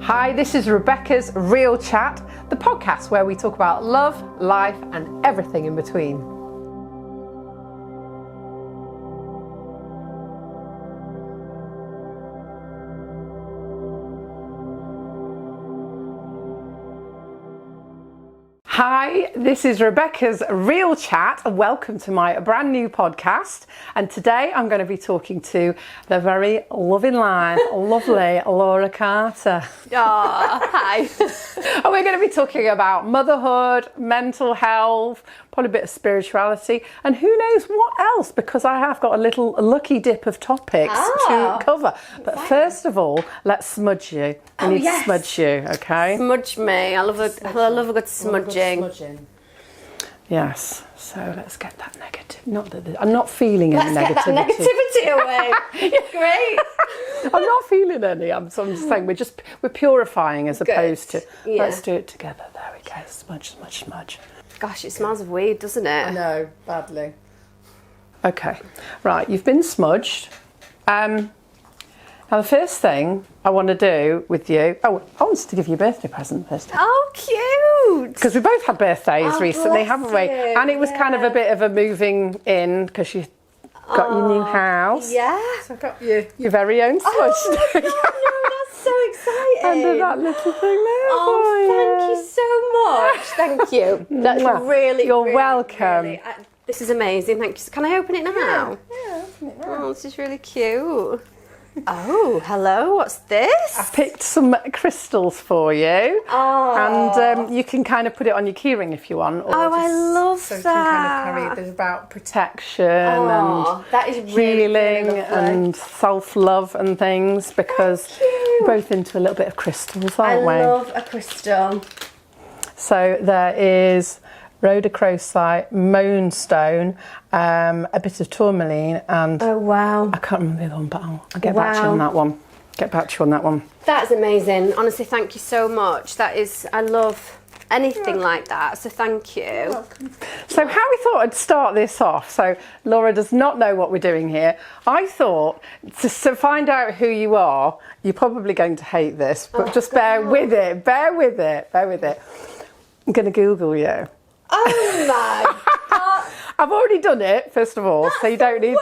Hi, this is Rebecca's Real Chat, the podcast where we talk about love, life, and everything in between. Hi, this is Rebecca's Real Chat and welcome to my brand new podcast. And today I'm going to be talking to the very loving live, lovely Laura Carter. Oh, hi. And we're going to be talking about motherhood, mental health, probably a bit of spirituality, and who knows what else, because I have got a little lucky dip of topics to cover. But first of all, let's smudge you. I need to smudge you, okay? Smudge me. I love a good smudging. Yes, so let's get that negative. Not that I'm not feeling any negativity. Let's get that negativity away. Great. I'm not feeling any. I'm just saying we're purifying as opposed to. Let's do it together. There we go. Smudge, smudge, smudge. Gosh, it smells of weed, doesn't it? I know, badly. Okay, right. You've been smudged. Now the first thing I want to do with you, I wanted to give you a birthday present first. Oh, cute! Because we both had birthdays recently, haven't we? You. And it was kind of a bit of a moving in because you got your new house. Yeah. So I got you your very own smudge. Oh my God, no, that's so exciting. Under that little thing there. Oh, thank you so much. Thank you. That's really, You're welcome. Really, this is amazing. Thank you. Can I open it now? Yeah, open it now. Oh, this is really cute. Oh, hello, what's this? I picked some crystals for you. Oh. And you can kind of put it on your keyring if you want. Or I love so that. So you can kind of carry it. There's about protection and that is really, healing really and self-love and things, because we're both into a little bit of crystals, aren't we? I love a crystal. So there is rhodochrosite, moonstone, a bit of tourmaline, and I can't remember the other one, but I'll get back to you on that one. Get back to you on that one. That's amazing. Honestly, thank you so much. I love anything like that, so thank you. So how we thought I'd start this off, so Laura does not know what we're doing here. I thought to find out who you are, you're probably going to hate this, but just bear with it. I'm going to Google you. Oh my God! I've already done it, first of all, so you don't need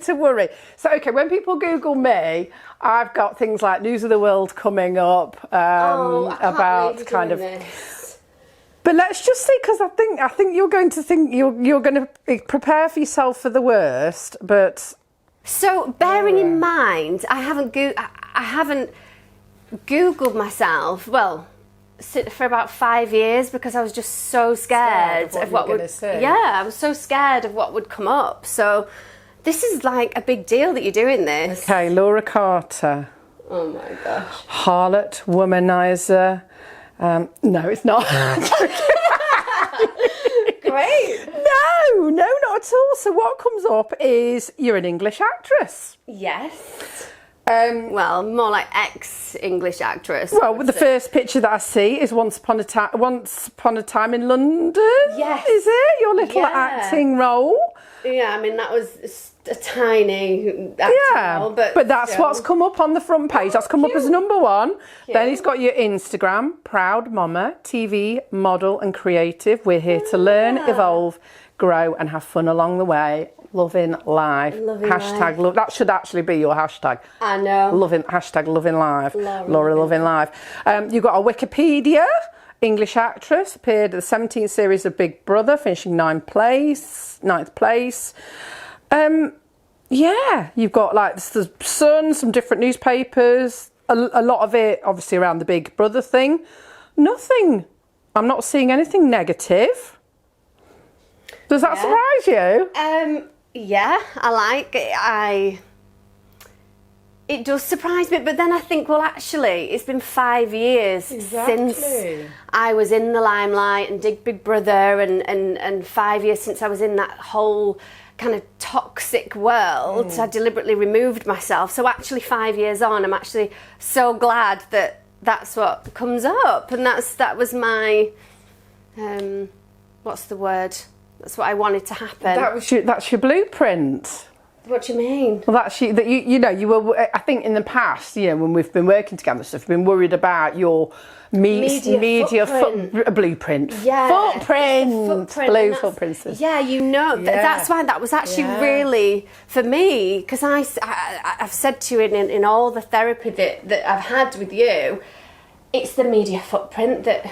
to worry. So, okay, when people Google me, I've got things like news of the world coming up about kind of. This. But let's just see, because I think you're going to think you're going to prepare for yourself for the worst, but. So, bearing in mind, I haven't Googled myself. Well. For about 5 years, because I was just so scared of what would. Yeah, I was so scared of what would come up. So this is like a big deal that you're doing this. Okay, Laura Carter. Oh my gosh. Harlot, womanizer. No, it's not. Great. No, not at all. So what comes up is you're an English actress. Yes. Well, more like ex-English actress. Well, the first picture that I see is Once Upon a Time in London. Yes. Is it your little acting role? Yeah, I mean that was a tiny acting role, but that's what's come up on the front page. That's come up as number one. Cute. Then he's got your Instagram, proud mama, TV model and creative. We're here to learn, evolve, grow, and have fun along the way. Loving life. Hashtag love. That should actually be your hashtag. I know. Hashtag loving life. Laura loving life. You've got a Wikipedia. English actress. Appeared at the 17th series of Big Brother, finishing 9th place. You've got like the Sun, some different newspapers. A lot of it, obviously, around the Big Brother thing. Nothing. I'm not seeing anything negative. Does that surprise you? Yeah, I like it. It does surprise me, but then I think, well, actually, it's been 5 years since I was in the limelight and did Big Brother, and 5 years since I was in that whole kind of toxic world. I deliberately removed myself. So actually 5 years on, I'm actually so glad that that's what comes up, and that was my what's the word? That's what I wanted to happen. That's your blueprint. What do you mean? Well, that's you. That you were. I think in the past, when we've been working together, and stuff, you've been worried about your media blueprint. Yeah, footprint. Blue footprints. Yeah, that's why that was actually really for me, because I've said to you in all the therapy that I've had with you, it's the media footprint that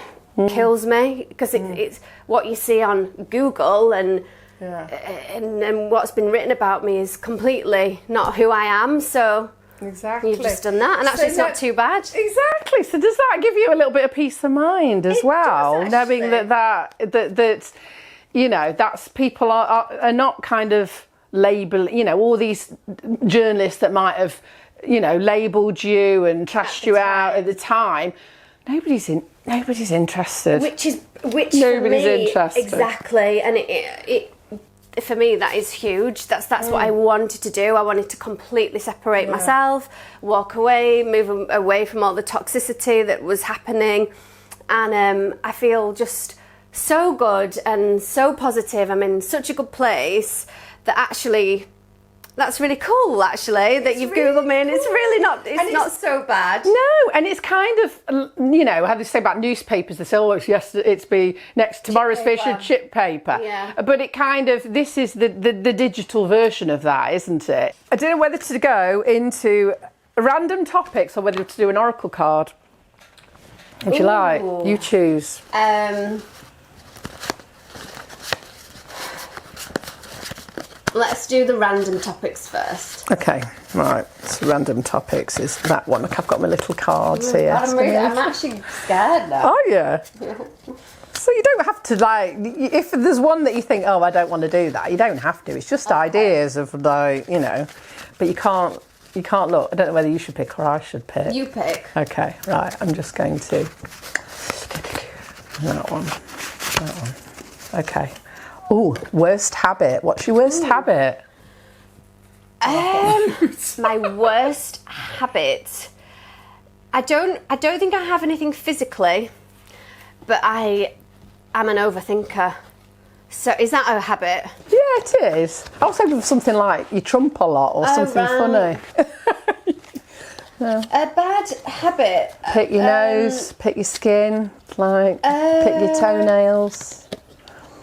kills me, because it's what you see on Google and what's been written about me is completely not who I am. So exactly, you've just done that, and actually it's not too bad. Exactly. So does that give you a little bit of peace of mind as well, knowing that that's people are not kind of label, all these journalists that might have labelled you and trashed you out at the time. Nobody's interested. Which nobody's for me, interested. Exactly, and it for me that is huge. That's what I wanted to do. I wanted to completely separate myself, walk away, move away from all the toxicity that was happening, and I feel just so good and so positive. I'm in such a good place that actually. That's really cool, actually, that you've Googled me, and it's really not, it's not so bad. No, and it's kind of, how they say about newspapers, they say, it's tomorrow's fish and chip paper. Yeah. But it kind of, this is the digital version of that, isn't it? I don't know whether to go into random topics or whether to do an oracle card. Would you like? You choose. Let's do the random topics first. Okay, right. So random topics is that one. Look, I've got my little cards here. I'm actually scared now. Oh, yeah. So you don't have to, if there's one that you think, I don't want to do that, you don't have to. It's just ideas of, but you can't look. I don't know whether you should pick or I should pick. You pick. Okay, right. I'm just going to... That one. Okay. Oh, worst habit. What's your worst habit? My worst habit. I don't think I have anything physically, but I am an overthinker. So is that a habit? Yeah, it is. I was hoping for something like you trump a lot or something funny. No. A bad habit. Pick your nose, pick your skin, pick your toenails.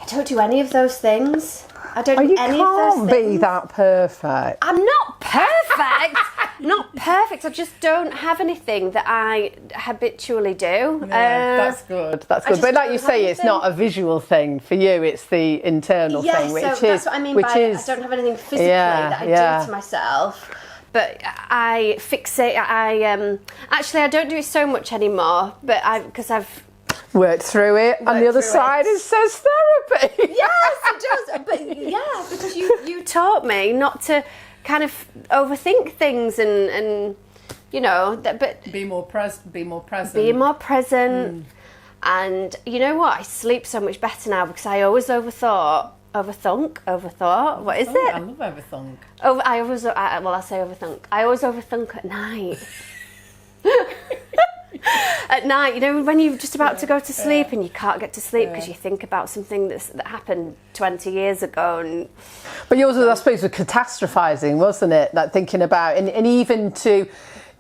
I don't do any of those things. I don't do you any of those things. Can't be that perfect. I'm not perfect. Not perfect. I just don't have anything that I habitually do. Yeah, that's good. That's good. But like you say, it's not a visual thing for you. It's the internal thing, which is. That's what I mean by I don't have anything physically that I do to myself. But I fixate. Actually, I don't do it so much anymore. But because I've worked through it. On the other side, it says therapy. Yes, it does. But yeah, because you taught me not to kind of overthink things and but be more present. Be more present. And you know what? I sleep so much better now because I always overthought. What is it? I love overthink. I say overthink. I always overthink at night. At night, when you're just about to go to sleep and you can't get to sleep because you think about something that happened 20 years ago. But yours, I suppose, was catastrophizing, wasn't it? Like thinking about, and even to,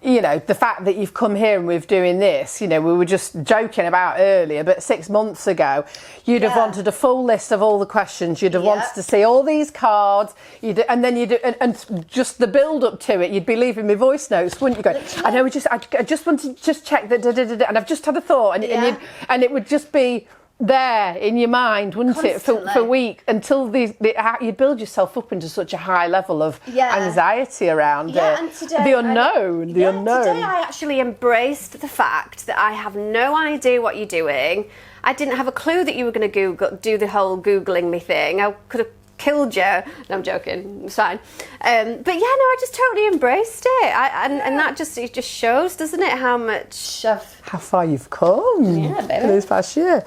the fact that you've come here and we're doing this, we were just joking about earlier, but 6 months ago, you'd have wanted a full list of all the questions. You'd have wanted to see all these cards, and just the build up to it, you'd be leaving me voice notes, wouldn't you? Go, I know, I just wanted to just check that, and I've just had a thought, and it would just be there in your mind, wouldn't it, for weeks, until you build yourself up into such a high level of anxiety around it. And today, the unknown. Today I actually embraced the fact that I have no idea what you're doing. I didn't have a clue that you were going to do the whole Googling me thing. I could have killed you. No, I'm joking. It's fine. I just totally embraced it. And that just shows, doesn't it, how far you've come. Yeah, baby. This past year.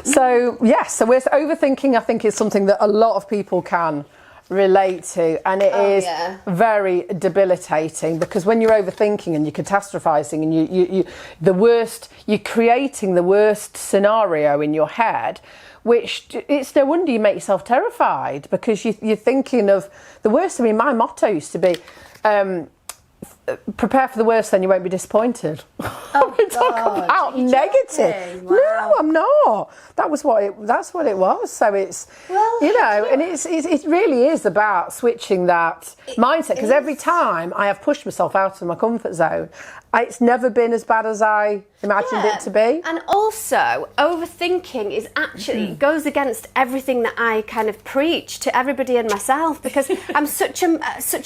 So we're overthinking. I think is something that a lot of people can relate to, and it is very debilitating, because when you're overthinking and you're catastrophizing and you're creating the worst scenario in your head, which it's no wonder you make yourself terrified, because you're thinking of the worst. I mean, my motto used to be, prepare for the worst, then you won't be disappointed. We talk about negative. Wow. No, I'm not. That's what it was. So it's, and it really is about switching that mindset, because every time I have pushed myself out of my comfort zone, it's never been as bad as I imagined it to be. And also, overthinking is actually goes against everything that I kind of preach to everybody and myself, because I'm such a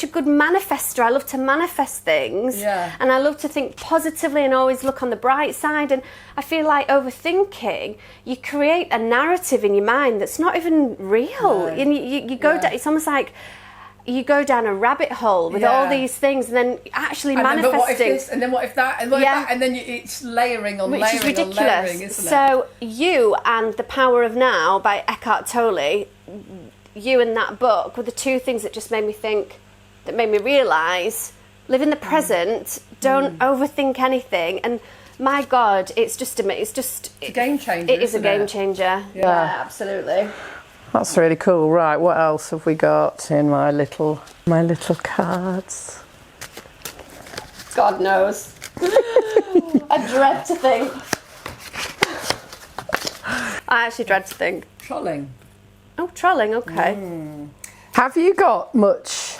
good manifester. I love to manifest things, and I love to think positively and always look on the bright side. And I feel like overthinking, you create a narrative in your mind that's not even real. And you go down. It's almost like you go down a rabbit hole with all these things, and then actually manifesting. But what if this, and then what if that, and what if that, and then it's layering on which layering is ridiculous. on layering, isn't it? So You and the Power of Now by Eckhart Tolle, you and that book were the two things that just made me think, that made me realise, live in the present, don't overthink anything. And my God, it's a game changer. It is a game changer. Yeah, absolutely. That's really cool. Right, what else have we got in my little cards? God knows. I dread to think. I actually dread to think. Trolling. Oh, trolling, okay. Have you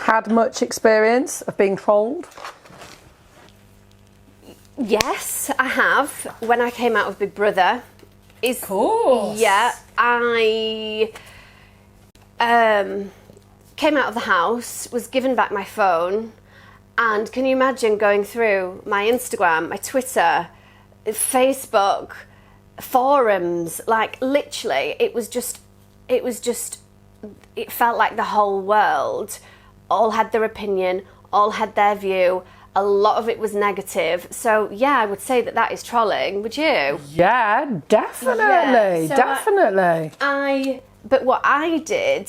had much experience of being trolled? Yes, I have. When I came out of Big Brother. Of course. Yeah, I came out of the house, was given back my phone, and can you imagine going through my Instagram, my Twitter, Facebook, forums, like literally it felt like the whole world all had their opinion, all had their view. A lot of it was negative. So yeah, I would say that is trolling. Would you? Yeah, definitely. Yeah. So definitely. But what I did,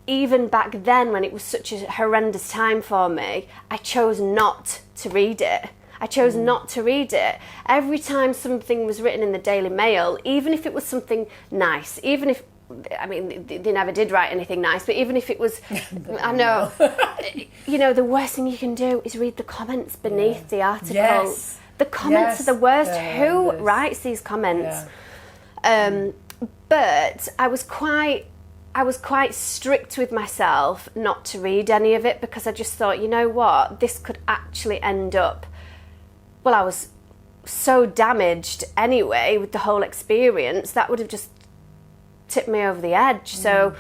even back then when it was such a horrendous time for me, I chose not to read it. I chose not to read it. Every time something was written in the Daily Mail, even if it was something nice, even if, I mean, they never did write anything nice, but even if it was, I know, the worst thing you can do is read the comments beneath the article. Yes. The comments are the worst. Who writes these comments? Yeah. But I was quite strict with myself not to read any of it, because I just thought, you know what, this could actually end up, well, I was so damaged anyway with the whole experience, that would have just tipped me over the edge. So,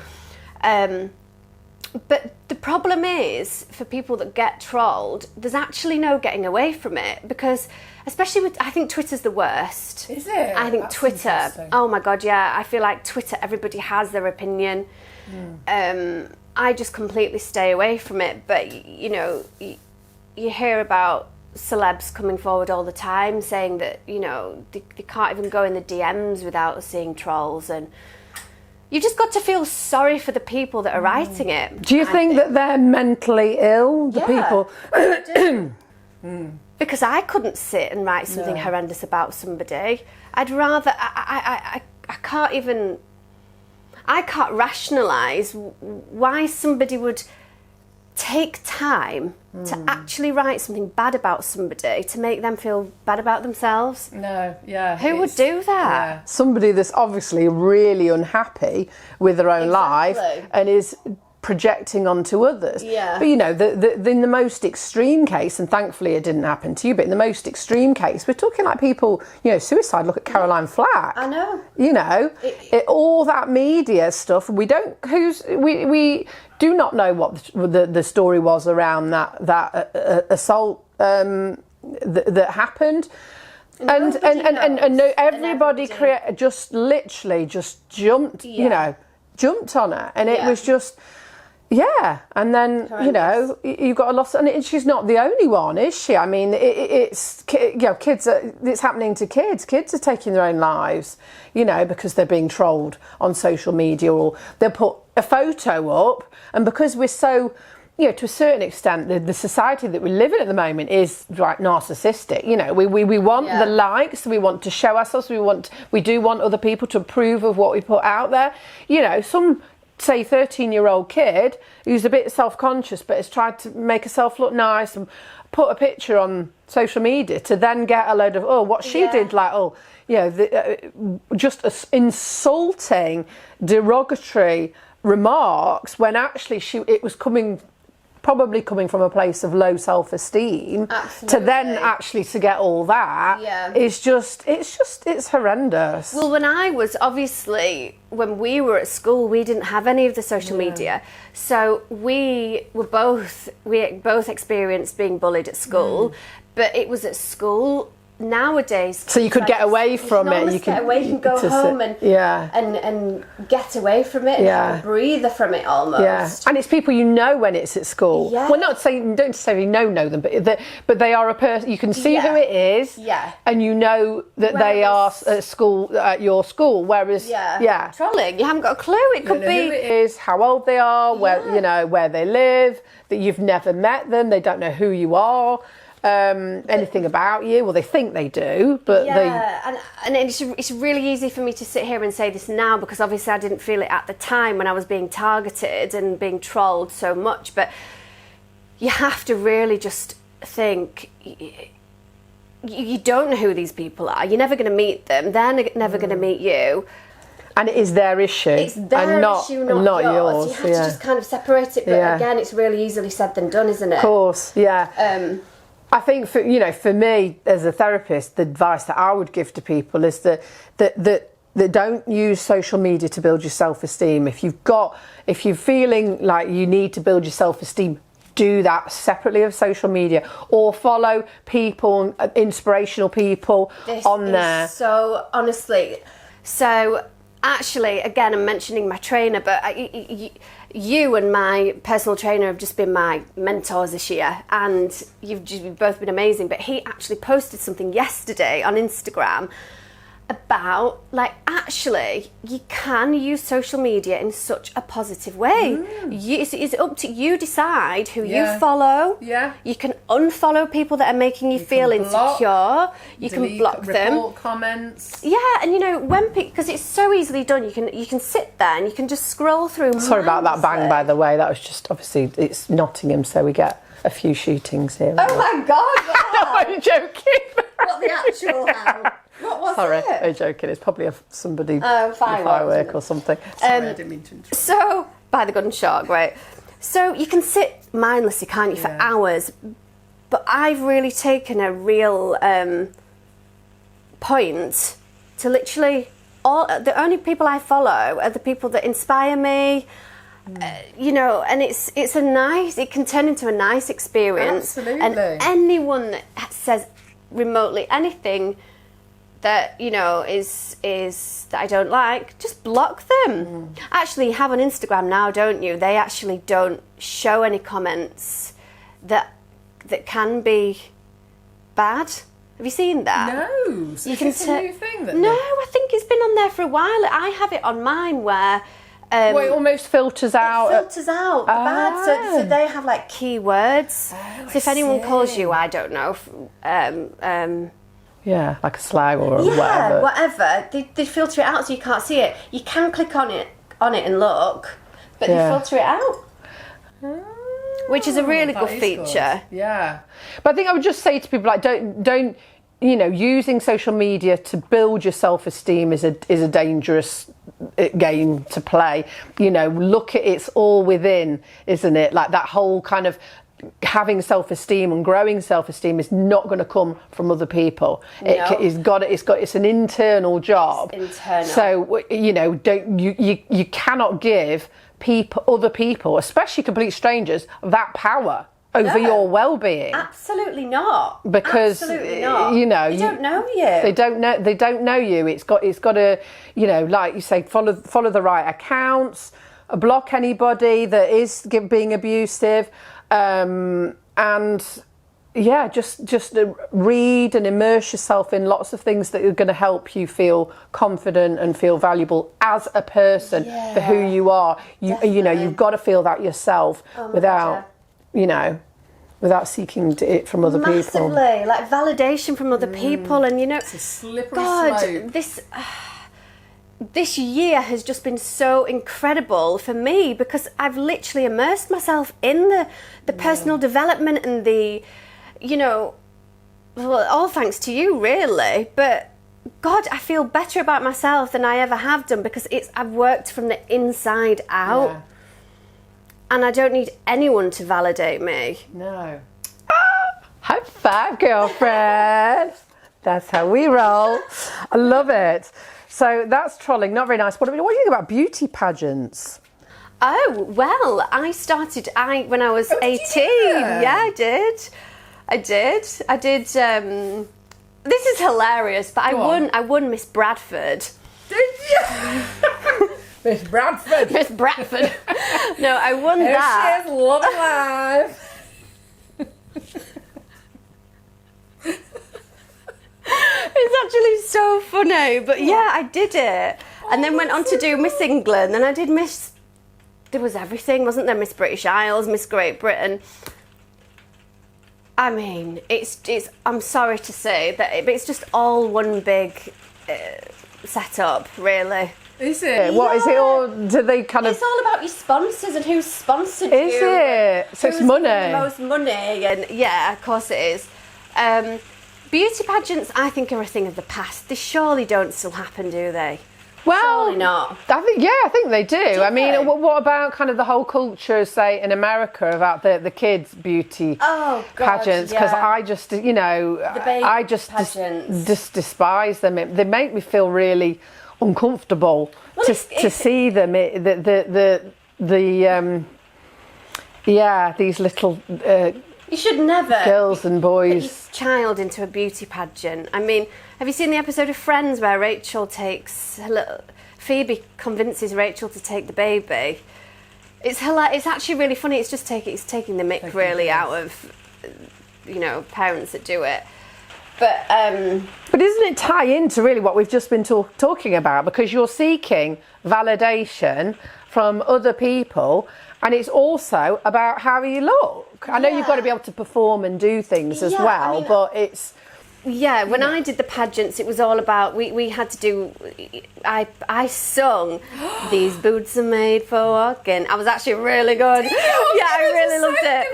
but the problem is, for people that get trolled, there's actually no getting away from it, because especially with, I think Twitter's the worst. Is it? I think Twitter, oh my God, yeah, I feel like Twitter, everybody has their opinion. I just completely stay away from it. But, you hear about celebs coming forward all the time saying that, they can't even go in the DMs without seeing trolls, and you just got to feel sorry for the people that are writing it. Do you think that they're mentally ill, the people? I do. Because I couldn't sit and write something horrendous about somebody. I'd rather, I can't rationalise why somebody would take time to actually write something bad about somebody to make them feel bad about themselves. No, yeah. Who would do that? Yeah. Somebody that's obviously really unhappy with their own life and is projecting onto others. Yeah. But in the most extreme case, and thankfully it didn't happen to you, but in the most extreme case, we're talking like people, suicide. Look at Caroline Flack. I know. All that media stuff. We do not know what the story was around that assault that happened. And everybody just literally jumped, jumped on it, and it was just, Yeah, and then you've got a lot, and she's not the only one, is she? I mean, it's kids. It's happening to kids. Kids are taking their own lives, because they're being trolled on social media, or they'll put a photo up, and because we're so, to a certain extent, the society that we live in at the moment is like narcissistic. We want the likes, we want to show ourselves, we do want other people to approve of what we put out there. Some, say, 13-year-old kid who's a bit self-conscious but has tried to make herself look nice and put a picture on social media to then get a load of what she did, like just insulting, derogatory remarks, when actually it was probably coming from a place of low self-esteem. Absolutely. To then actually to get all that is it's horrendous. Well, when we were at school, we didn't have any of the social media, so we both experienced being bullied at school, but it was at school. Nowadays, so you could get away from it. You can go home and get away from it, and have a breather from it almost. Yeah, and it's people when it's at school. Yeah. Well, not saying don't necessarily know them, but they are a person. You can see who it is. Yeah. And that they are at school, at your school. Whereas trolling, you haven't got a clue. It could be who it is, how old they are, where they live, that you've never met them, they don't know who you are. Anything about you. Well, they think they do, but and it's really easy for me to sit here and say this now, because obviously I didn't feel it at the time when I was being targeted and being trolled so much, but you have to really just think, you don't know who these people are, you're never going to meet them, they're never going to meet you. And it is their issue. It's their issue, not yours. You have to just kind of separate it, but again, it's really easily said than done, isn't it? Of course, yeah. I think for me as a therapist, the advice that I would give to people is that don't use social media to build your self-esteem. If you're feeling like you need to build your self-esteem, do that separately of social media, or follow inspirational people on there. So honestly, actually, again, I'm mentioning my trainer, but you and my personal trainer have just been my mentors this year, and you've both been amazing. But he actually posted something yesterday on Instagram about, actually, you can use social media in such a positive way. It's up to you decide who you follow. Yeah. You can unfollow people that are making you feel insecure. You can block them. Report comments. Yeah, and because it's so easily done, you can sit there and you can just scroll through. Sorry about that bang, by the way. That was just, obviously, it's Nottingham, so we get a few shootings here. Oh my God! No, I'm joking. What the actual hell? What was Sorry, it? I'm joking. It's probably somebody firework or something. Sorry, I didn't mean to interrupt. So, by the gunshot, right? So you can sit mindlessly, can't you, for hours? But I've really taken a real point to literally the only people I follow are the people that inspire me. And it can turn into a nice experience. Absolutely. And anyone that says remotely anything that is that I don't like, just block them. Actually, you have on Instagram now, don't you? They actually don't show any comments that can be bad. Have you seen that? No. So it's a new thing. No, I think it's been on there for a while. I have it on mine where. It almost filters out. It filters out the bad. So they have keywords. So if anyone calls you, I don't know, like a slang or whatever. They filter it out so you can't see it. You can click on it and look, but they filter it out. Which is a really good feature. Good. Yeah. But I think I would just say to people, don't using social media to build your self-esteem is a dangerous game to play. Look at it's all within, isn't it? Like that whole kind of having self-esteem and growing self-esteem is not going to come from other people. No. It's an internal job. It's internal. So you cannot give other people, especially complete strangers, that power over your well-being. Absolutely not. Because absolutely not. They don't know you. They don't know you. It's got to, like you say, follow the right accounts, block anybody that is being abusive, and yeah, just read and immerse yourself in lots of things that are going to help you feel confident and feel valuable as a person for who you are. You know, you've got to feel that yourself without, you know, without seeking it from other people. Massively, like validation from other people, and you know, it's a slippery slope. This year has just been so incredible for me because I've literally immersed myself in the personal development and the, you know, well, all thanks to you really, but God, I feel better about myself than I ever have done because I've worked from the inside out. Yeah. And I don't need anyone to validate me. No. High five, girlfriend. That's how we roll. I love it. So that's trolling, not very nice. What do you think about beauty pageants? Oh, well, I started when I was 18. Yeah, I did. This is hilarious, but I won Miss Bradford. Did you? Miss Bradford. Miss Bradford. No, I won Here that. She is, love alive. It's actually so funny, but yeah, I did it. And then went on to do Miss England, and I did Miss... There was everything, wasn't there? Miss British Isles, Miss Great Britain. I mean, it's. I'm sorry to say that, but it's just all one big setup, really. Is it? What is it all? Do they kind of? It's all about your sponsors and who's sponsored you. Is it? So it's money. The most money, and yeah, of course it is. Beauty pageants, I think, are a thing of the past. They surely don't still happen, do they? Well, surely not. I think they do. I mean, what about kind of the whole culture, say, in America about the kids' beauty pageants? Because I just, you know, I just despise them. They make me feel really uncomfortable to see them. These little. You should never girls and boys. Put your child into a beauty pageant. I mean, have you seen the episode of Friends where Phoebe convinces Rachel to take the baby? It's hilarious. It's actually really funny. It's just taking the mick really out of, you know, parents that do it. But doesn't it tie into really what we've just been talking about? Because you're seeking validation from other people, and it's also about how you look. I know you've got to be able to perform and do things as well, I mean, but it's... Yeah, when I did the pageants, it was all about, we had to do, I sung, these boots are made for walking. I was actually really good. Yeah, I really loved it.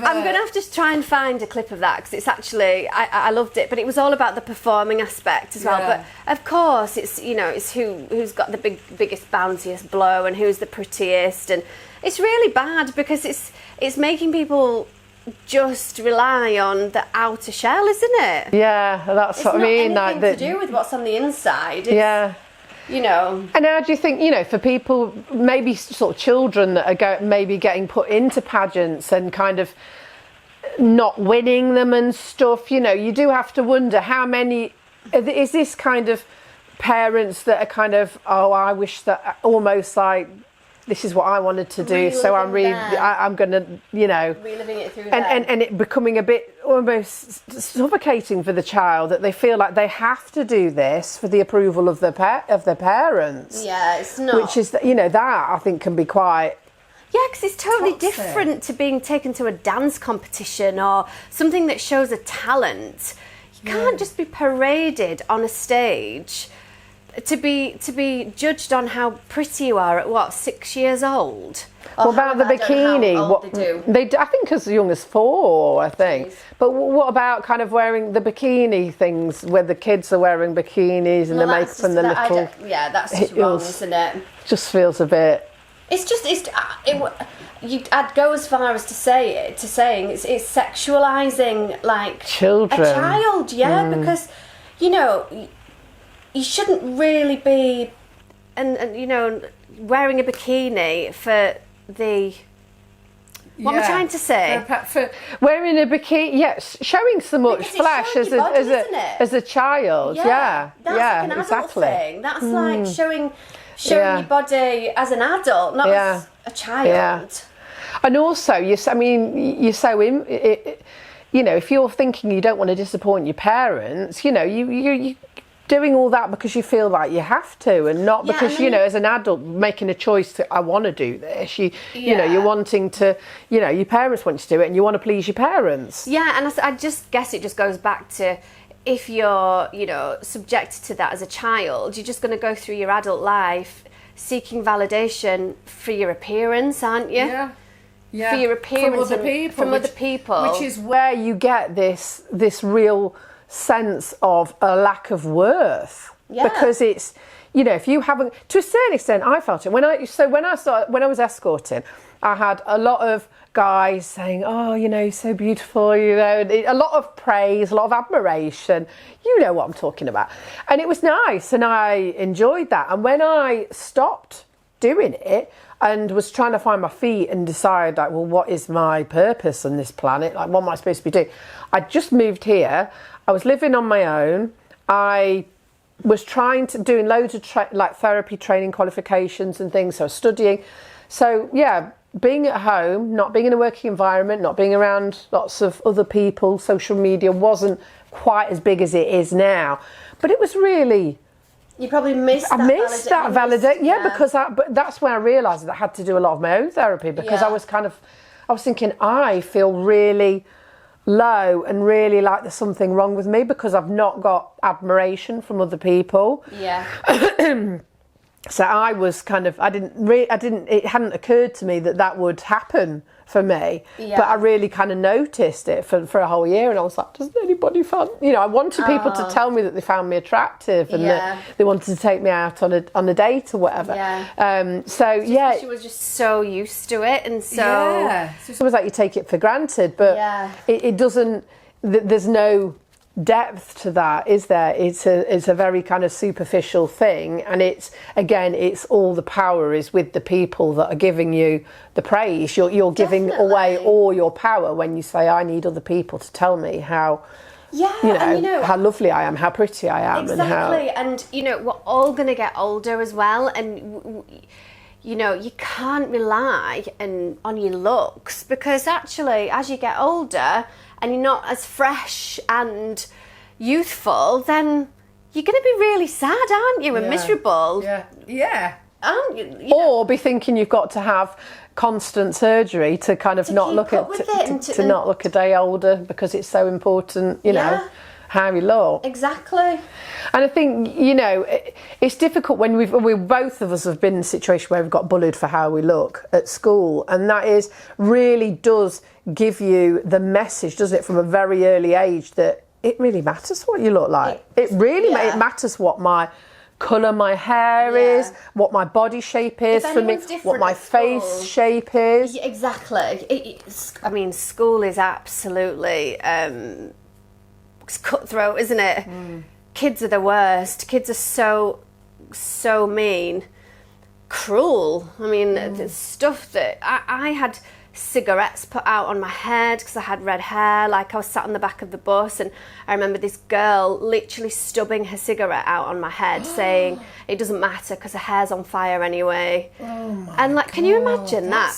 I'm going to have to try and find a clip of that, because it's actually, I loved it, but it was all about the performing aspect as well. But of course, it's, you know, it's who's got the biggest, bounciest blow and who's the prettiest, and it's really bad because it's making people just rely on the outer shell, isn't it? Yeah, that's what I mean. It's not anything to do with what's on the inside. It's, you know. And how do you think, you know, for people, maybe sort of children that are maybe getting put into pageants and kind of not winning them and stuff, you know, you do have to wonder how many, is this kind of parents that are kind of, I wish that almost like, this is what I wanted to do, so I'm going to, you know, reliving it through and it becoming a bit almost suffocating for the child, that they feel like they have to do this for the approval of their parents. Yeah, it's not. Which is, you know, that I think can be quite. Yeah, because it's totally different to being taken to a dance competition or something that shows a talent. You can't just be paraded on a stage. To be judged on how pretty you are at 6 years old? What about the bikini? They do. I think as young as 4, I think. Jeez. But what about kind of wearing the bikini things where the kids are wearing bikinis and the makeup and the little... that's just wrong, isn't it? Just feels a bit... I'd go as far as saying it's sexualising, like... Children. A child, because, you know... You shouldn't really be, and you know, wearing a bikini for the. What am I trying to say? For wearing a bikini, yes, showing so much flash as a child. Yeah, that's like an adult thing. That's like showing your body as an adult, not as a child. Yeah. And also, you're so you know, if you're thinking you don't want to disappoint your parents, you know, you're doing all that because you feel like you have to, and not because, you know, as an adult making a choice that I want to do this. You know, you're wanting to, you know, your parents want you to do it and you want to please your parents. Yeah, and I just guess it just goes back to, if you're, you know, subjected to that as a child, you're just going to go through your adult life seeking validation for your appearance, aren't you? Yeah. For your appearance from other people. Which is where you get this real sense of a lack of worth. Yeah. Because it's, you know, if you haven't, to a certain extent, I felt it. When I was escorting, I had a lot of guys saying, oh, you know, so beautiful, you know, a lot of praise, a lot of admiration. You know what I'm talking about. And it was nice, and I enjoyed that. And when I stopped doing it and was trying to find my feet and decide, like, well, what is my purpose on this planet? Like, what am I supposed to be doing? I just moved here. I was living on my own. I was doing loads of therapy training qualifications and things. So I was studying. So yeah, being at home, not being in a working environment, not being around lots of other people, social media wasn't quite as big as it is now. But it was really... You probably missed that. I missed that validation. Yeah, because but that's when I realised that I had to do a lot of my own therapy, because I was thinking, I feel really low and really like there's something wrong with me because I've not got admiration from other people. Yeah. So I was kind of, it hadn't occurred to me that would happen for me, but I really kind of noticed it for a whole year, and I was like, doesn't anybody find, you know, I wanted people to tell me that they found me attractive and that they wanted to take me out on a date or whatever. She was just so used to it, and so it's almost like you take it for granted, but it doesn't, there's no depth to that, is there? It's a very kind of superficial thing, and it's all the power is with the people that are giving you the praise. You're giving away all your power when you say, I need other people to tell me how how lovely I am, how pretty I am. And you know, we're all going to get older as well, and you know, you can't rely on your looks, because actually as you get older and you're not as fresh and youthful, then you're going to be really sad, aren't you? And miserable. Yeah. Aren't you? Or be thinking you've got to have constant surgery to kind of not look a day older, because it's so important, you know, how you look. Exactly. And I think, you know, it's difficult when we both of us have been in a situation where we've got bullied for how we look at school, and that really does give you the message, doesn't it, from a very early age, that it really matters what you look like. It matters what my colour my hair is, what my body shape is for me, what my face shape is. Yeah, exactly. I mean, school is absolutely it's cutthroat, isn't it? Kids are the worst. Kids are so mean, cruel. I mean, the stuff that I had cigarettes put out on my head because I had red hair. Like, I was sat on the back of the bus, and I remember this girl literally stubbing her cigarette out on my head, saying it doesn't matter because her hair's on fire anyway. And like, can you imagine that?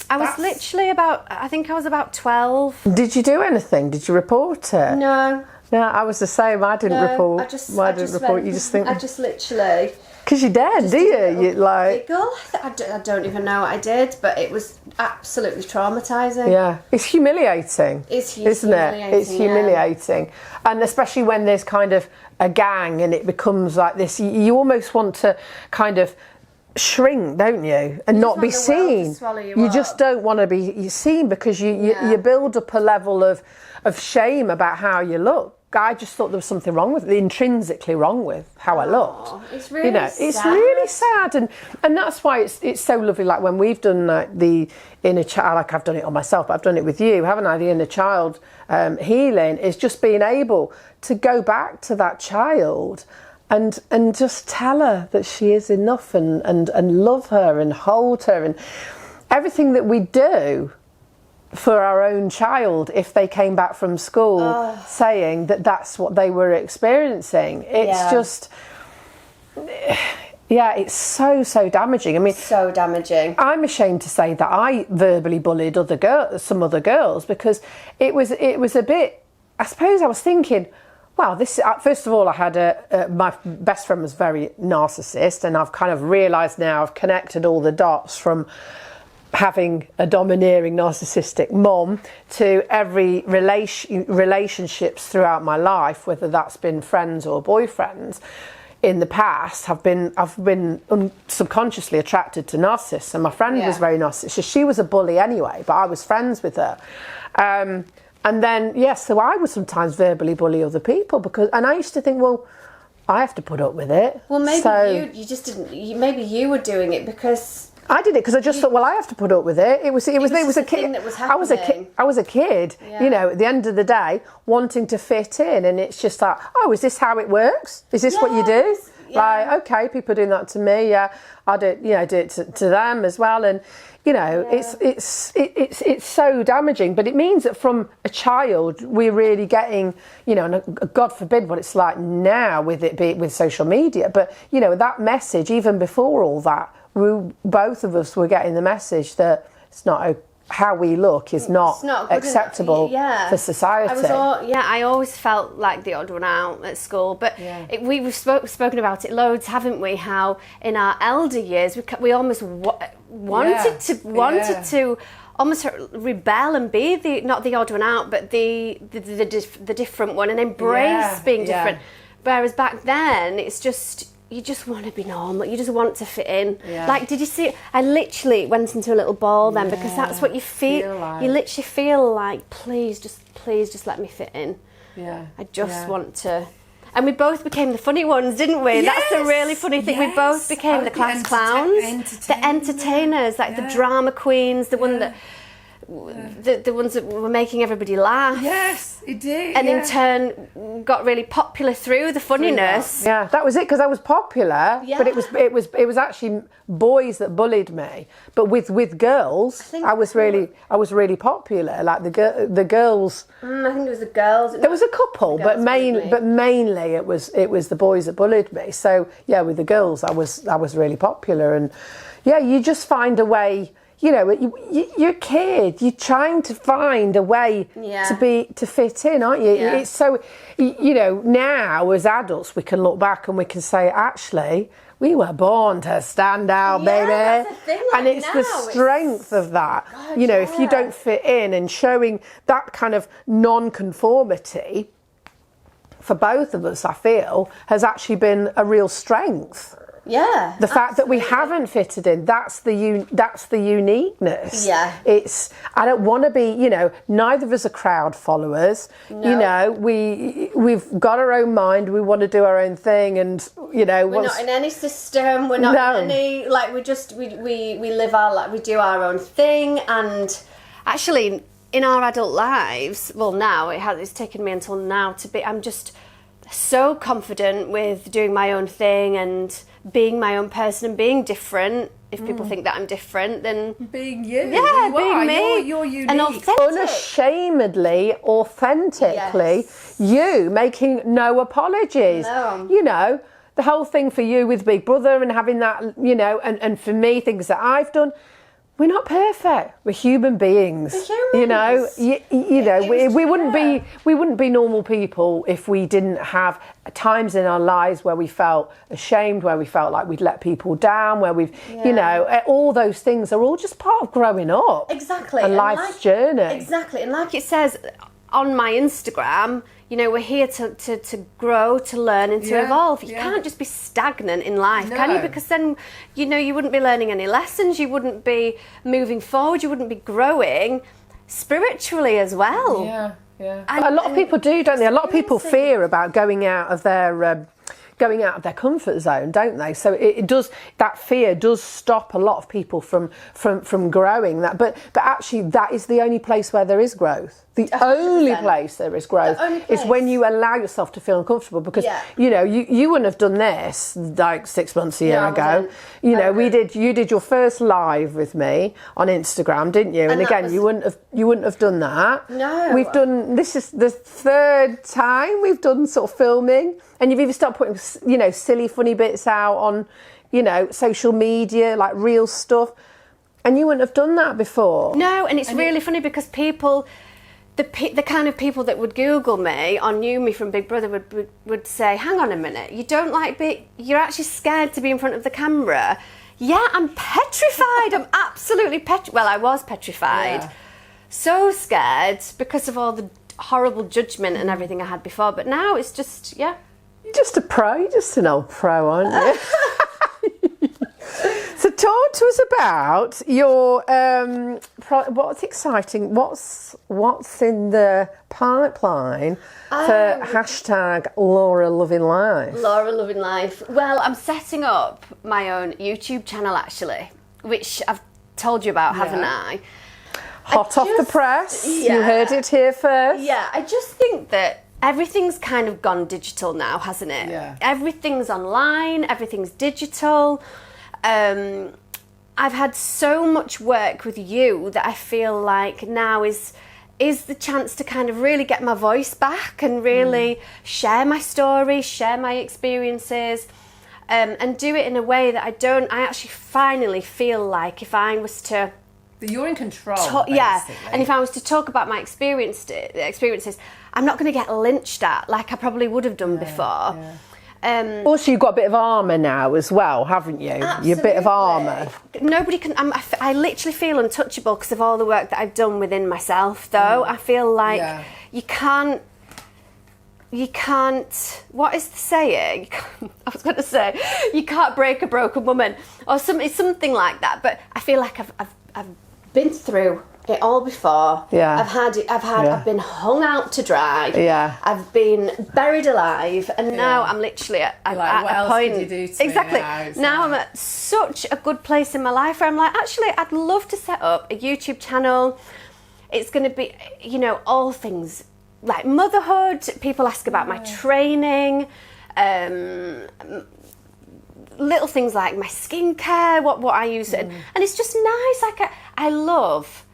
I was literally I think I was about 12. Did you do anything? Did you report it? No. No, I was the same. I didn't report. I didn't report. You just think. I just literally. Because you're dead, do you? You like. Giggle. I don't even know what I did, but it was absolutely traumatising. Yeah, it's humiliating. Isn't it? It's humiliating, and especially when there's kind of a gang and it becomes like this. You almost want to kind of shrink, don't you, and not be seen. You just don't want to be seen, because you build up a level of shame about how you look. I just thought there was something wrong with it, intrinsically wrong with how I looked. It's really sad. It's really sad, and that's why it's so lovely. Like when we've done the inner child, like I've done it on myself, but I've done it with you, haven't I? The inner child healing is just being able to go back to that child and just tell her that she is enough, and love her and hold her, and everything that we do for our own child, if they came back from school saying that that's what they were experiencing. It's just, Yeah, it's so damaging. I mean, so damaging. I'm ashamed to say that I verbally bullied some other girls, because it was a bit. I suppose I was thinking, wow, this. First of all, I had my best friend was very narcissist, and I've kind of realised now, I've connected all the dots from having a domineering narcissistic mum to every relationships throughout my life, whether that's been friends or boyfriends. In the past, I've been subconsciously attracted to narcissists, and my friend was very narcissistic. She was a bully anyway, but I was friends with her. And then, so I would sometimes verbally bully other people, and I used to think, well, I have to put up with it. Well, maybe you just didn't. Maybe you were doing it because I did it because I just thought, well, I have to put up with it. It was a kid. That was I was a kid. Yeah. You know, at the end of the day, wanting to fit in, and it's just like, oh, is this how it works? Is this what you do? Yeah. Like, okay, people are doing that to me. Yeah, I do. Do it to them as well, and it's so damaging. But it means that from a child, we're really getting, and God forbid what it's like now with social media. But that message, even before all that. Both of us were getting the message that it's not how we look is not acceptable for society. I always felt like the odd one out at school, but we've spoken about it loads, haven't we? How in our elder years we almost wanted to almost rebel and be not the odd one out, but the different one, and embrace being different. Whereas back then, it's just. You just want to be normal. You just want to fit in. Yeah. Like, did you see? I literally went into a little ball then because that's what you feel. Like. You literally feel like, please, just let me fit in. Yeah. I just want to. And we both became the funny ones, didn't we? Yes. That's the really funny thing. Yes. We both became the class clowns, the entertainers, like the drama queens, the one that. The ones that were making everybody laugh. Yes, it did. And in turn got really popular through the funniness. Yeah, that was it, because I was popular. Yeah. But it was actually boys that bullied me. But with girls, I was really popular. Like the girls. I think it was the girls. There was a couple, but mainly it was the boys that bullied me. So yeah, with the girls, I was really popular, and you just find a way. You're a kid. You're trying to find a way to fit in, aren't you? Yeah. It's so, now as adults we can look back and we can say, actually, we were born to stand out, baby. That's the thing, like, and it's the strength of that. God, if you don't fit in, and showing that kind of non-conformity for both of us, I feel, has actually been a real strength. Yeah, the fact that we haven't fitted in, that's the uniqueness. Yeah, I don't want to be, neither of us are crowd followers. No. We've got our own mind. We want to do our own thing, and we're not in any system. We're not in any we live our life. We do our own thing, and actually in our adult lives, well, now it's taken me until now to be. I'm just so confident with doing my own thing and being my own person and being different. If people think that I'm different, then being you, being me, you're unique, and authentic. Unashamedly, authentically, you making no apologies. No. The whole thing for you with Big Brother and having that, and for me, things that I've done. We're not perfect. We're human beings. We wouldn't be normal people if we didn't have times in our lives where we felt ashamed, where we felt like we'd let people down, where we've, all those things are all just part of growing up. Exactly. And life's journey. Exactly. And like it says on my Instagram, we're here to grow, to learn and to evolve. You can't just be stagnant in life, can you? Because then, you wouldn't be learning any lessons. You wouldn't be moving forward. You wouldn't be growing spiritually as well. Yeah, yeah. And a lot of people do, don't they? A lot of people fear about going out of their comfort zone, don't they? So that fear does stop a lot of people from growing. But actually, that is the only place where there is growth. The 100%. Only place there is growth is when you allow yourself to feel uncomfortable, because you wouldn't have done this like 6 months, a year ago. You did your first live with me on Instagram, didn't you? And again, you wouldn't have done that. No. This is the third time we've done sort of filming, and you've even started putting silly funny bits out on you know, social media, like real stuff. And you wouldn't have done that before. No, and it's really funny because people, the kind of people that would Google me or knew me from Big Brother would say, hang on a minute, you don't like you're actually scared to be in front of the camera. Yeah, I'm petrified. I'm absolutely petrified. Well, I was petrified. Yeah. So scared because of all the horrible judgment and everything I had before. But now it's just, yeah. You're just a pro. You're just an old pro, aren't you? So talk to us about your, what's exciting, what's in the pipeline for hashtag Laura Loving Life? Laura Loving Life. Well, I'm setting up my own YouTube channel actually, which I've told you about, haven't I? Hot off the press, you heard it here first. Yeah, I just think that everything's kind of gone digital now, hasn't it? Yeah. Everything's online, everything's digital. I've had so much work with you that I feel like now is the chance to kind of really get my voice back and really share my story, share my experiences, and do it in a way that I actually finally feel like if I was to... You're in control, and if I was to talk about my experiences, I'm not going to get lynched at like I probably would have done before. Yeah. Also, you've got a bit of armour now as well, haven't you? Absolutely. You're a bit of armour. Nobody can... I literally feel untouchable because of all the work that I've done within myself, though. I feel like you can't... What is the saying? I was going to say, you can't break a broken woman, or something like that. But I feel like I've been through it all before. Yeah. I've been hung out to dry. Yeah. I've been buried alive, and now I'm literally at a point. Could you do to exactly. Me now I'm at such a good place in my life where I'm like, actually, I'd love to set up a YouTube channel. It's going to be, you know, all things like motherhood. People ask about my training. Little things like my skincare, what I use, and it's just nice. Like I love,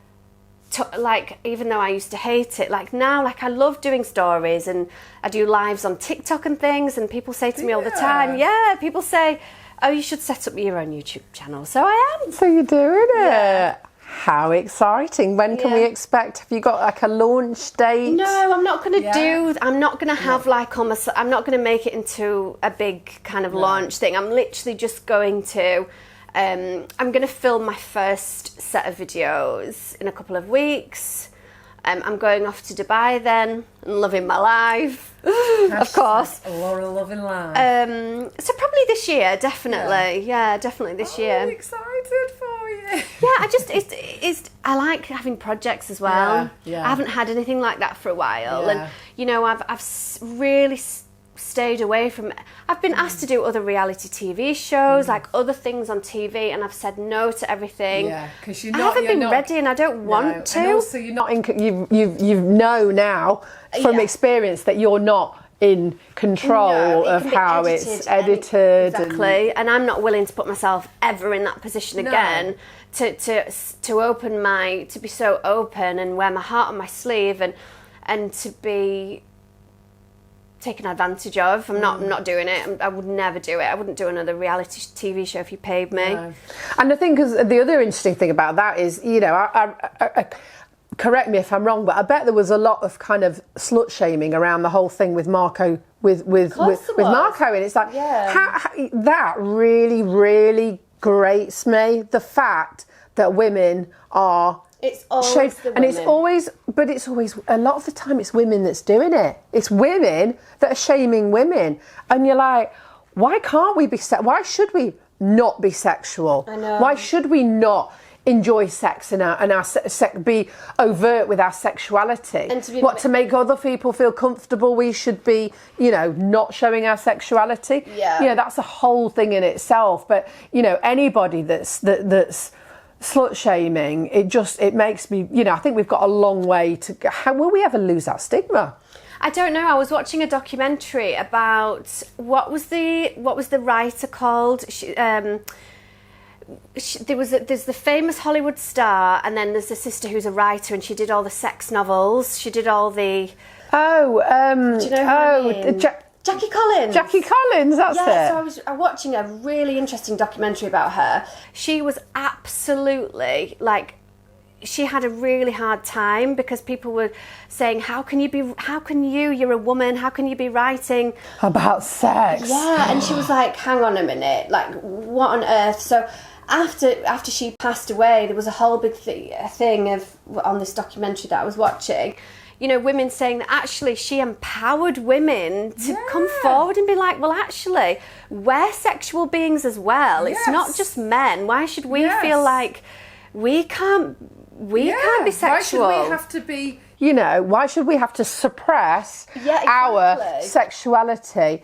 like even though I used to hate it, like now, like I love doing stories and I do lives on TikTok and things. And people say to me all the time, people say, "Oh, you should set up your own YouTube channel." So I am. So you're doing it. Yeah. How exciting. When can we expect? Have you got like a launch date? No, I'm not going to I'm not going to have like almost, I'm not going to make it into a big kind of launch thing. I'm literally just going to, I'm going to film my first set of videos in a couple of weeks. I'm going off to Dubai then and living my life, of course. Laura Loving Life. So probably this year, definitely. Yeah, definitely this year. I'm excited for you. Yeah, I like having projects as well. I haven't had anything like that for a while, and you know, I've really stayed away from. I've been asked to do other reality TV shows, like other things on TV, and I've said no to everything. Yeah, because I haven't been ready, and I don't want to. And also, you're not in. You know now from experience that you're not in control of how it's edited. Exactly, and I'm not willing to put myself ever in that position again. To open to be so open and wear my heart on my sleeve and to be taken advantage of. I'm not doing it. I would never do it. I wouldn't do another reality TV show if you paid me. No. And I think the other interesting thing about that is, you know, I correct me if I'm wrong, but I bet there was a lot of kind of slut shaming around the whole thing with Marco with Marco, and it's like that really grates me, the fact that women are. It's always the women. And it's always a lot of the time it's women that's doing it. It's women that are shaming women, and you're like, why can't we be? Why should we not be sexual? I know. Why should we not enjoy sex and be overt with our sexuality? And to make other people feel comfortable, we should be, you know, not showing our sexuality. Yeah. You know, that's a whole thing in itself. But you know, anybody that's slut shaming, it makes me, you know, I think we've got a long way to go. How will we ever lose that stigma? I don't know. I was watching a documentary about what was the writer called. There's the famous Hollywood star, and then there's the sister who's a writer, and she did all the sex novels. She did all the. Do you know her name? Jackie Collins. Jackie Collins, that's it. Yeah, so I was watching a really interesting documentary about her. She was absolutely, like, she had a really hard time because people were saying, you're a woman, how can you be writing about sex? Yeah, and she was like, hang on a minute, like, what on earth? So after she passed away, there was a whole big thing on this documentary that I was watching, you know, women saying that actually she empowered women to come forward and be like, well, actually, we're sexual beings as well. It's not just men. Why should we feel like we can't be sexual? Why should we have to be, you know, why should we have to suppress our sexuality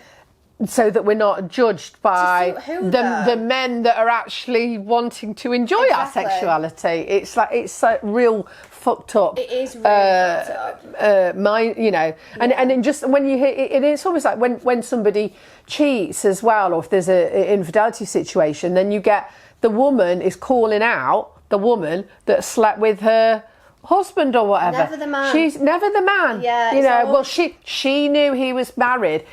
so that we're not judged by the men that are actually wanting to enjoy our sexuality? It's like, it's a real fucked up. It is really fucked up. Mind, you know, and then just when you hear it, it's almost like when somebody cheats as well, or if there's an infidelity situation, then you get the woman is calling out the woman that slept with her husband or whatever. Never the man. She's never the man. Yeah. You know, well, she knew he was married.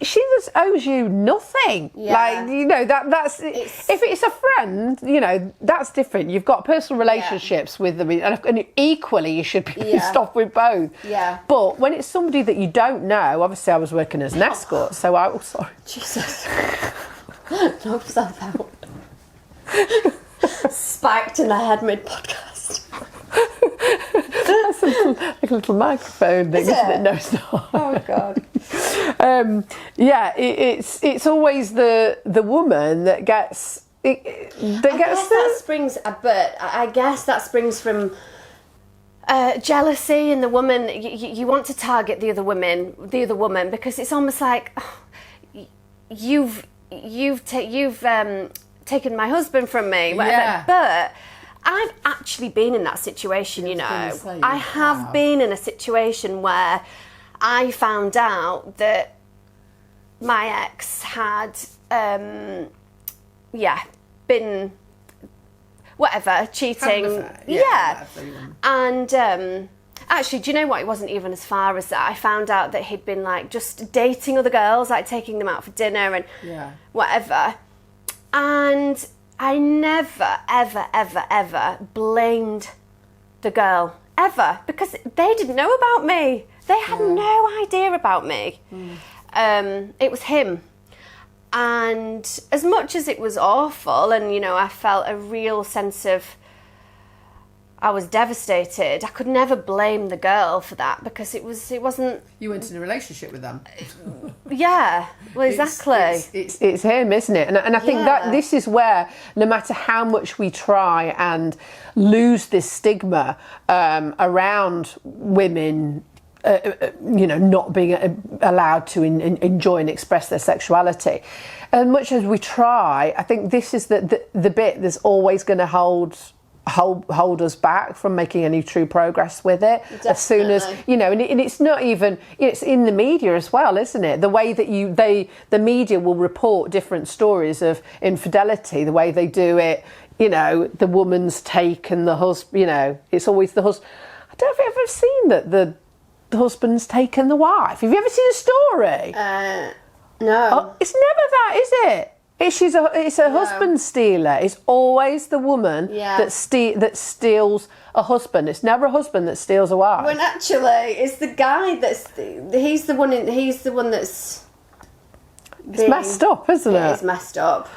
She just owes you nothing. Yeah. Like, you know, if it's a friend, you know, that's different. You've got personal relationships with them, and equally you should be pissed off with both. Yeah. But when it's somebody that you don't know, obviously I was working as an escort, so sorry. Jesus. Knock yourself out. Spiked in the head mid-podcast. That's like a little microphone thing, isn't it? No, it's not. Oh God. It's always the woman that gets that springs from jealousy in the woman. You want to target the other woman because it's almost like you've taken my husband from me, whatever. But I've actually been in that situation, you know. I have been in a situation where I found out that my ex had, been, whatever, cheating. And actually, do you know what? It wasn't even as far as that. I found out that he'd been, like, just dating other girls, like taking them out for dinner and whatever. And I never, ever, ever, ever blamed the girl, ever, because they didn't know about me. They had no idea about me. It was him. And as much as it was awful, and, you know, I felt a real sense of, I was devastated. I could never blame the girl for that because it wasn't. You weren't in a relationship with them. Yeah, well, exactly. It's him, isn't it? And I think that this is where, no matter how much we try and lose this stigma around women, you know, not being allowed to enjoy and express their sexuality, as much as we try, I think this is the bit that's always going to hold us back from making any true progress with it. Definitely. As soon as, you know, and it's not even, it's in the media as well, isn't it? The way that the media will report different stories of infidelity, the way they do it, you know, the woman's taken the husband, you know, it's always the husband. I don't know if you've ever seen that the husband's taken the wife. Have you ever seen a story? No. Oh, it's never that, is it? It's a husband stealer. It's always the woman that steals a husband. It's never a husband that steals a wife. When actually, it's the guy he's the one that's. It's messed up, isn't it? It is messed up.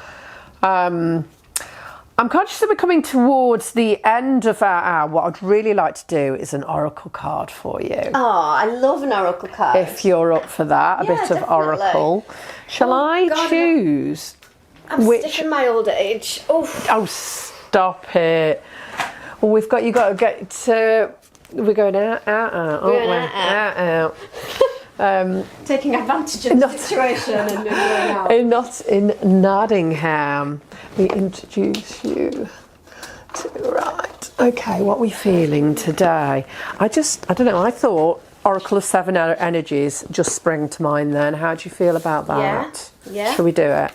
I'm conscious that we're coming towards the end of our hour. What I'd really like to do is an oracle card for you. Oh, I love an oracle card. If you're up for that, a bit of definitely. Oracle. Shall I choose? I'm stiff in my old age. Oof. Oh, stop it. Well, you got to get to... We're going out, aren't we? Out. Taking advantage of the situation and going out. Not in Nottingham. We introduce you to... Right. Okay, what are we feeling today? I don't know, I thought Oracle of Seven Energies just sprang to mind then. How do you feel about that? Yeah. Shall we do it?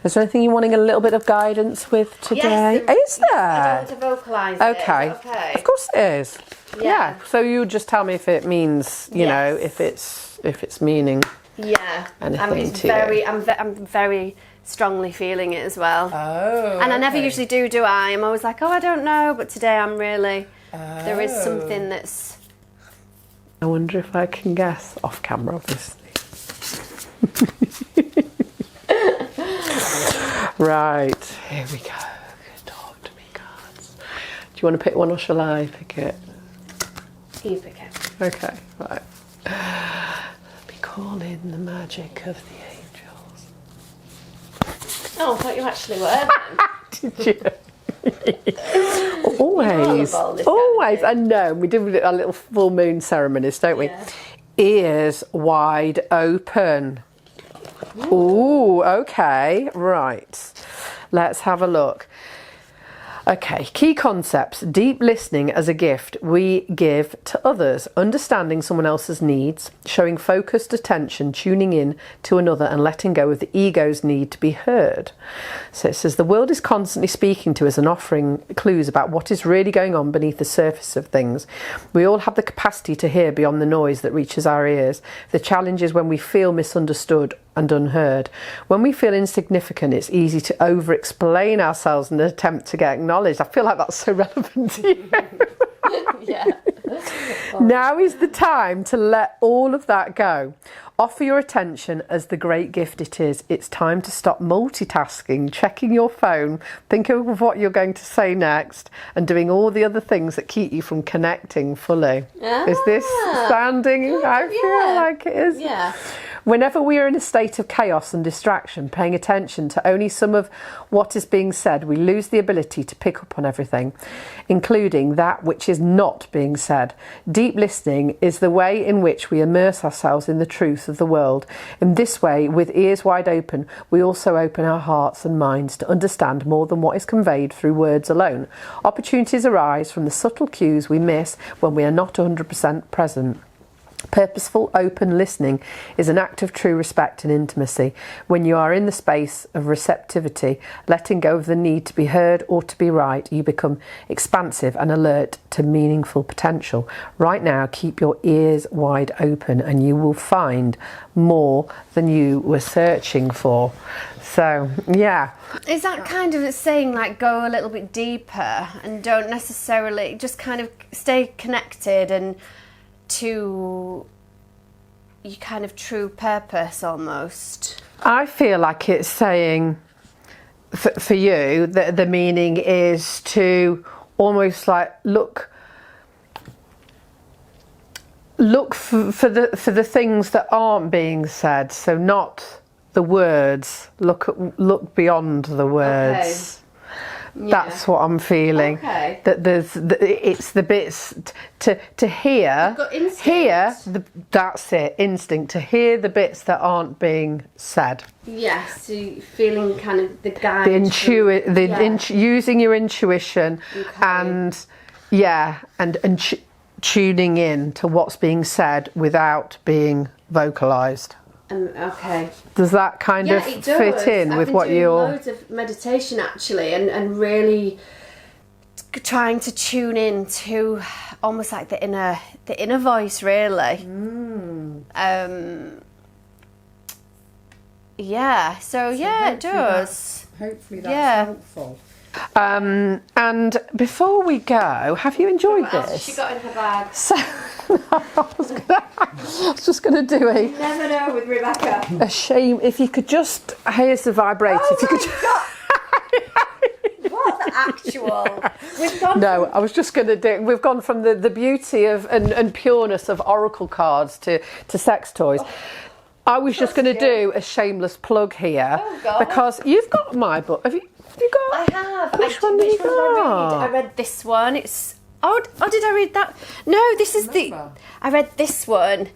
Is there anything you're wanting a little bit of guidance with today? Yes, is there? I don't want to vocalise it. Okay. Of course it is. Yeah. So you just tell me if it means, you know, if it's meaning Yeah. anything to you? I'm very strongly feeling it as well. Oh. And I never usually do I? I'm always like, oh, I don't know, but today I'm really. There is something that's. I wonder if I can guess off camera, obviously. Right, here we go. Talk to me, cards. Do you want to pick one or shall I pick it? You pick it. Okay, right. Let me call in the magic of the angels. Oh, I thought you actually were then. Did you? Always. Always. I know. We did our little full moon ceremonies, don't we? Yeah. Ears wide open. Ooh, okay. Right. Let's have a look. Okay, key concepts. Deep listening as a gift we give to others. Understanding someone else's needs. Showing focused attention. Tuning in to another and letting go of the ego's need to be heard. So it says the world is constantly speaking to us and offering clues about what is really going on beneath the surface of things. We all have the capacity to hear beyond the noise that reaches our ears. The challenge is when we feel misunderstood and unheard. When we feel insignificant, it's easy to over-explain ourselves in an attempt to get acknowledged. I feel like that's so relevant to you. Yeah. Now is the time to let all of that go. Offer your attention as the great gift it is. It's time to stop multitasking, checking your phone, thinking of what you're going to say next, and doing all the other things that keep you from connecting fully. Is this sounding? I feel like it is. Yeah. Whenever we are in a state of chaos and distraction, paying attention to only some of what is being said, we lose the ability to pick up on everything, including that which is not being said. Deep listening is the way in which we immerse ourselves in the truth of the world. In this way, with ears wide open, we also open our hearts and minds to understand more than what is conveyed through words alone. Opportunities arise from the subtle cues we miss when we are not 100% present. Purposeful, open listening is an act of true respect and intimacy. When you are in the space of receptivity, letting go of the need to be heard or to be right, you become expansive and alert to meaningful potential. Right now, keep your ears wide open and you will find more than you were searching for. So, yeah. Is that kind of saying like go a little bit deeper and don't necessarily just kind of stay connected and to your kind of true purpose almost? I feel like it's saying for you that the meaning is to almost like look for the things that aren't being said, so not the words, look beyond the words. Yeah. That's what I'm feeling. Okay. That it's the bits to hear. That's it. Instinct to hear the bits that aren't being said. Yes, so feeling kind of the guide. Using your intuition, and tuning in to what's being said without being vocalised. Okay. Does that kind of fit in with what you're... I've been doing loads of meditation actually and really trying to tune in to almost like the inner voice really. Yeah, so it does. Hopefully that's helpful. And before we go, have you enjoyed this? What else has she got in her bag? So, I was just going to do You never know with Rebecca. a shame. If you could just, here's the vibrator. Oh if you could What the actual? We've gone No, I was just going to do. We've gone from the beauty of and pureness of oracle cards to sex toys. I was just going to do a shameless plug here because you've got my book. Have you got? I have. Which one did you got? I read this one. It's did I read that? No, this is I read this one.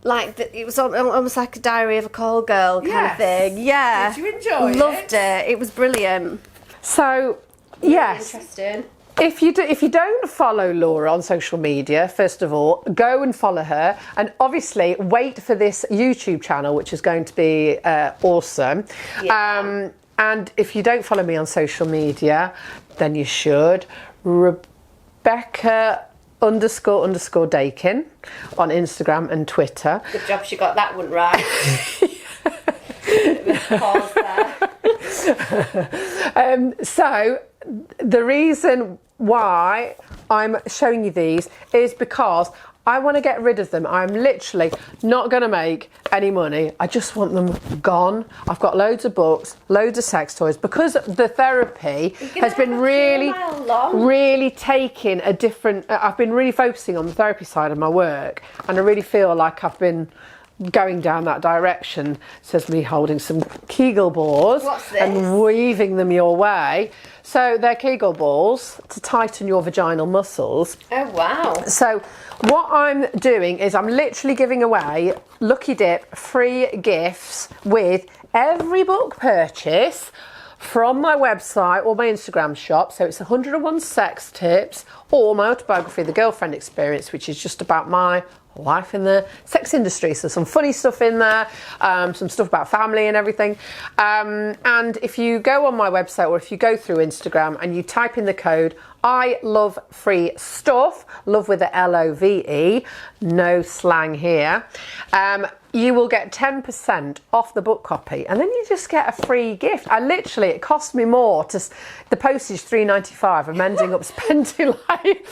Like it was almost like a Diary of a Call Girl kind of thing. Yeah. Did you enjoy it? Loved it. It was brilliant. So yes. Interesting. If you don't follow Laura on social media, first of all, go and follow her, and obviously wait for this YouTube channel, which is going to be awesome. Yeah. And if you don't follow me on social media, then you should. Rebecca __Dakin on Instagram and Twitter. Good job she got that one right. Pause there. So the reason why I'm showing you these is because I want to get rid of them. I'm literally not going to make any money. I just want them gone. I've got loads of books, loads of sex toys, because the therapy has been really taking a different, I've been really focusing on the therapy side of my work, and I really feel like I've been going down that direction. Says me holding some Kegel balls and weaving them your way. So they're Kegel balls to tighten your vaginal muscles. Oh wow. So what I'm doing is I'm literally giving away Lucky Dip free gifts with every book purchase from my website or my Instagram shop. So it's 101 sex tips, or my autobiography, The Girlfriend Experience, which is just about my life in the sex industry. So some funny stuff in there, some stuff about family and everything. And if you go on my website, or if you go through Instagram and you type in the code I love free stuff, love with the LOVE, no slang here, you will get 10% off the book copy, and then you just get a free gift. It cost me more to the postage, £3.95. I'm ending up spending like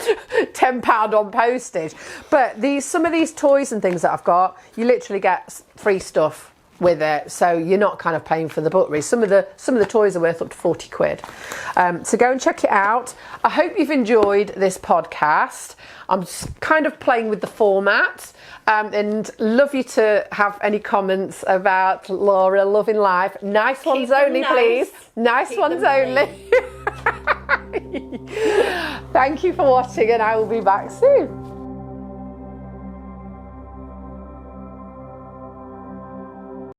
£10 on postage. But some of these toys and things that I've got, you literally get free stuff with it, so you're not kind of paying for the book really. Some of the toys are worth up to 40 quid. So go and check it out. I hope you've enjoyed this podcast. I'm kind of playing with the format, and love you to have any comments about Laura loving life. Nice ones only, please. Nice ones only. Thank you for watching, and I will be back soon.